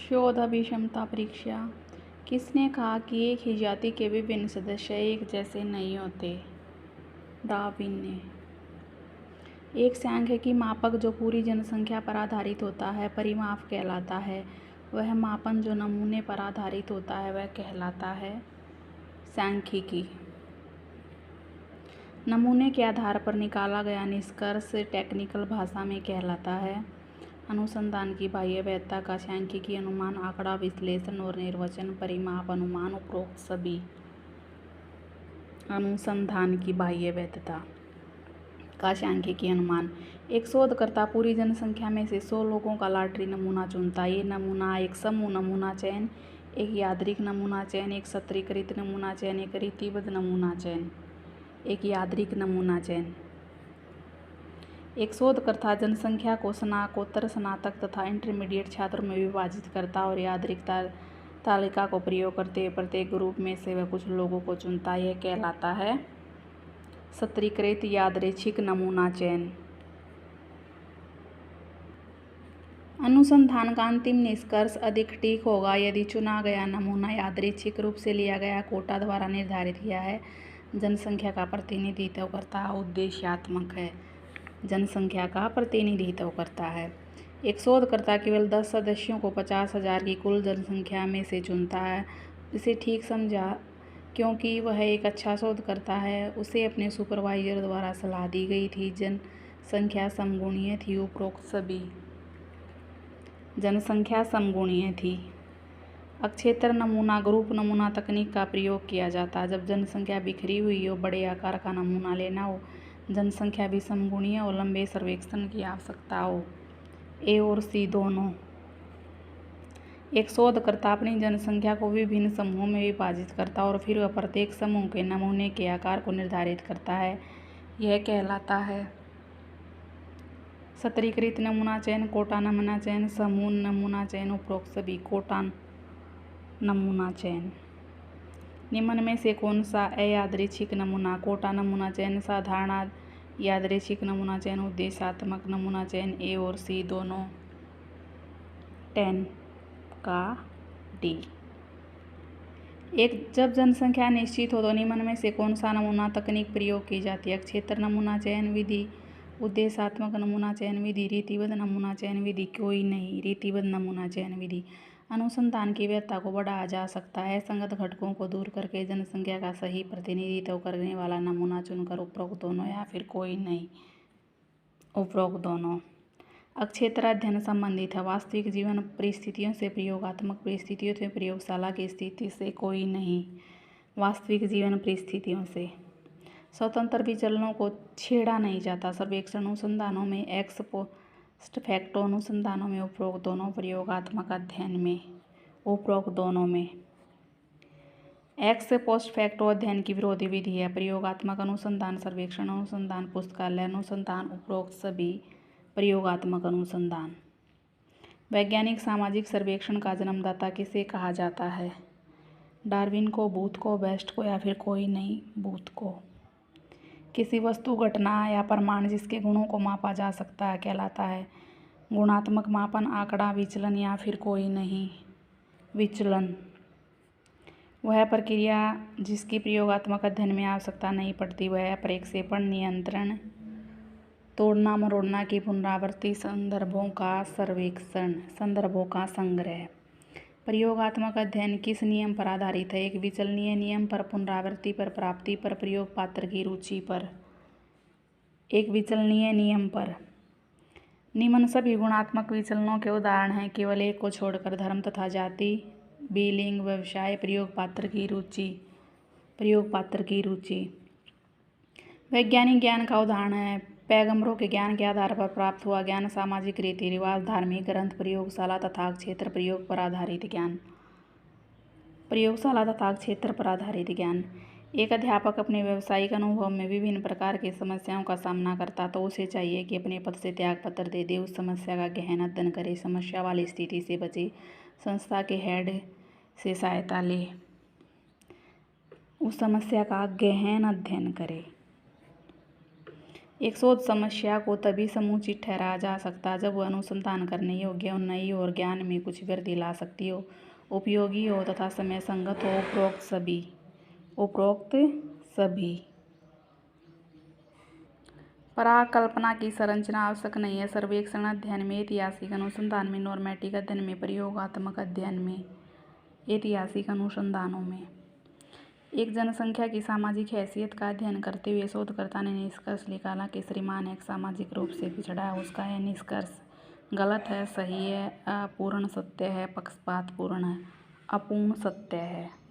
शोध अभिक्षमता परीक्षा। किसने कहा कि एक ही जाति के विभिन्न सदस्य एक जैसे नहीं होते? डार्विन ने। एक सांख्यिकी मापक जो पूरी जनसंख्या पर आधारित होता है परिमाप कहलाता है। वह मापन जो नमूने पर आधारित होता है वह कहलाता है सांख्यिकी। नमूने के आधार पर निकाला गया निष्कर्ष टेक्निकल भाषा में कहलाता है अनुसंधान की बाह्य वैधता का सांख्यिकी अनुमान, आंकड़ा विश्लेषण और निर्वचन, परिमाप, अनुमान, उपरोक्त सभी। अनुसंधान की बाह्य वैधता का सांख्यिकी अनुमान। एक शोधकर्ता पूरी जनसंख्या में से 100 लोगों का लॉटरी नमूना चुनता है। ये नमूना एक समूह नमूना चयन, एक यादृच्छिक नमूना चयन, एक सत्रीकृत नमूना चयन, एक रीतिबद्ध नमूना चयन, एक यादृच्छिक नमूना चयन। एक शोधकर्ता जनसंख्या को स्नातकोत्तर, स्नातक तथा इंटरमीडिएट छात्रों में विभाजित करता और यादृच्छिक तालिका को प्रयोग करते हुए प्रत्येक ग्रुप में से वह कुछ लोगों को चुनता। यह कहलाता है सत्रीकृत यादृच्छिक नमूना चयन। अनुसंधान का अंतिम निष्कर्ष अधिक ठीक होगा यदि चुना गया नमूना यादृच्छिक रूप से लिया गया कोटा द्वारा निर्धारित किया है, जनसंख्या का प्रतिनिधित्व करता है, उद्देश्यात्मक है, जनसंख्या का प्रतिनिधित्व करता है। एक शोधकर्ता केवल 10 सदस्यों को 50,000 की कुल जनसंख्या में से चुनता है। इसे ठीक समझा क्योंकि वह एक अच्छा शोधकर्ता है। उसे अपने सुपरवाइजर द्वारा सलाह दी गई थी। जनसंख्या समगुणीय थी। उपरोक्त सभी। जनसंख्या समगुणीय थी। अक्षेत्र नमूना ग्रुप नमूना तकनीक का प्रयोग किया जाता है जब जनसंख्या बिखरी हुई हो, बड़े आकार का नमूना लेना हो, जनसंख्या भी समगुणीय और लंबे सर्वेक्षण की आवश्यकता हो। ए और सी दोनों। एक शोधकर्ता अपनी जनसंख्या को विभिन्न समूहों में विभाजित करता और फिर वह प्रत्येक समूह के नमूने के आकार को निर्धारित करता है। यह कहलाता है सत्रीकृत नमूना चयन, कोटा नमूना चयन, समूह नमूना चयन, उपरोक्त सभी। कोटा नमूना चयन। निम्न में से कौन सा अयादृच्छिक नमूना? कोटा नमूना चयन, साधारण यादृच्छिक नमूना चयन, उद्देश्यात्मक नमूना चयन। ए और सी दोनों। 10 का डी। जब जनसंख्या निश्चित हो तो निम्न में से कौन सा नमूना तकनीक प्रयोग की जाती है? क्षेत्र नमूना चयन विधि, उद्देश्यात्मक नमूना चयन विधि, रीतिबद्ध नमूना चयन विधि। कोई नहीं। रीतिबद्ध नमूना चयन विधि। अनुसंधान की वैधता को बढ़ाया जा सकता है असंगत घटकों को दूर करके जनसंख्या का सही प्रतिनिधित्व करने वाला नमूना चुनकर। उपरोक्त दोनों या फिर कोई नहीं। उपरोक्त दोनों। अक्षेत्र अध्ययन संबंधित है वास्तविक जीवन परिस्थितियों से, प्रयोगात्मक परिस्थितियों से, प्रयोगशाला की स्थिति से। कोई नहीं। वास्तविक जीवन परिस्थितियों से। स्वतंत्र विचलनों को छेड़ा नहीं जाता सर्वेक्षण अनुसंधानों में, एक्स पोस्ट फैक्टो अनुसंधानों में। उपरोक्त दोनों। प्रयोगात्मक अध्ययन में। उपरोक्त दोनों में। एक्स पोस्ट फैक्टो अध्ययन की विरोधी विधि है प्रयोगात्मक अनुसंधान, सर्वेक्षण अनुसंधान, पुस्तकालय अनुसंधान। उपरोक्त सभी। प्रयोगात्मक अनुसंधान। वैज्ञानिक सामाजिक सर्वेक्षण का जन्मदाता किसे कहा जाता है? डार्विन को, बूथ को, बेस्ट को या फिर कोई नहीं? बूथ को। किसी वस्तु, घटना या प्रमाण जिसके गुणों को मापा जा सकता है कहलाता है गुणात्मक मापन, आंकड़ा, विचलन या फिर कोई नहीं? विचलन। वह प्रक्रिया जिसकी प्रयोगात्मक अध्ययन में आवश्यकता नहीं पड़ती वह प्रक्षेपण, नियंत्रण, तोड़ना मरोड़ना की पुनरावृत्ति, संदर्भों का सर्वेक्षण, संदर्भों का संग्रह। प्रयोगात्मक अध्ययन किस नियम पर आधारित है? एक विचलनीय नियम पर, पुनरावृत्ति पर, प्राप्ति पर, प्रयोग पात्र की रुचि पर। एक विचलनीय नियम पर। निम्न सभी गुणात्मक विचलनों के उदाहरण हैं केवल एक को छोड़कर: धर्म तथा जाति, बी लिंग, व्यवसाय, प्रयोग पात्र की रुचि। प्रयोग पात्र की रुचि। वैज्ञानिक ज्ञान का उदाहरण है पैगंबरों के ज्ञान के आधार पर प्राप्त हुआ ज्ञान, सामाजिक रीति रिवाज, धार्मिक ग्रंथ, प्रयोगशाला तथा क्षेत्र प्रयोग पर आधारित ज्ञान। प्रयोगशाला तथा क्षेत्र पर आधारित ज्ञान। एक अध्यापक अपने व्यावसायिक अनुभव में विभिन्न प्रकार की समस्याओं का सामना करता तो उसे चाहिए कि अपने पद से त्यागपत्र दे दे, उस समस्या का गहन अध्ययन करे, समस्या वाली स्थिति से बचे, संस्था के हेड से सहायता ले, उस समस्या का गहन अध्ययन करे। एक शोध समस्या को तभी समुचित ठहराया जा सकता है जब वह अनुसंधान करने योग्य और नई और ज्ञान में कुछ वृद्धि ला सकती हो, उपयोगी हो तथा समय संगत हो। उपरोक्त सभी पराकल्पना की संरचना आवश्यक नहीं है। सर्वेक्षण अध्ययन में, ऐतिहासिक अनुसंधान में, नॉर्मेटिक अध्ययन में, प्रयोगात्मक अध्ययन में। ऐतिहासिक अनुसंधानों में एक जनसंख्या की सामाजिक हैसियत का अध्ययन करते हुए शोधकर्ता ने निष्कर्ष निकाला कि श्रीमान एक सामाजिक रूप से पिछड़ा है। उसका यह निष्कर्ष गलत है, सही है, अपूर्ण सत्य है, पक्षपातपूर्ण है, अपूर्ण सत्य है।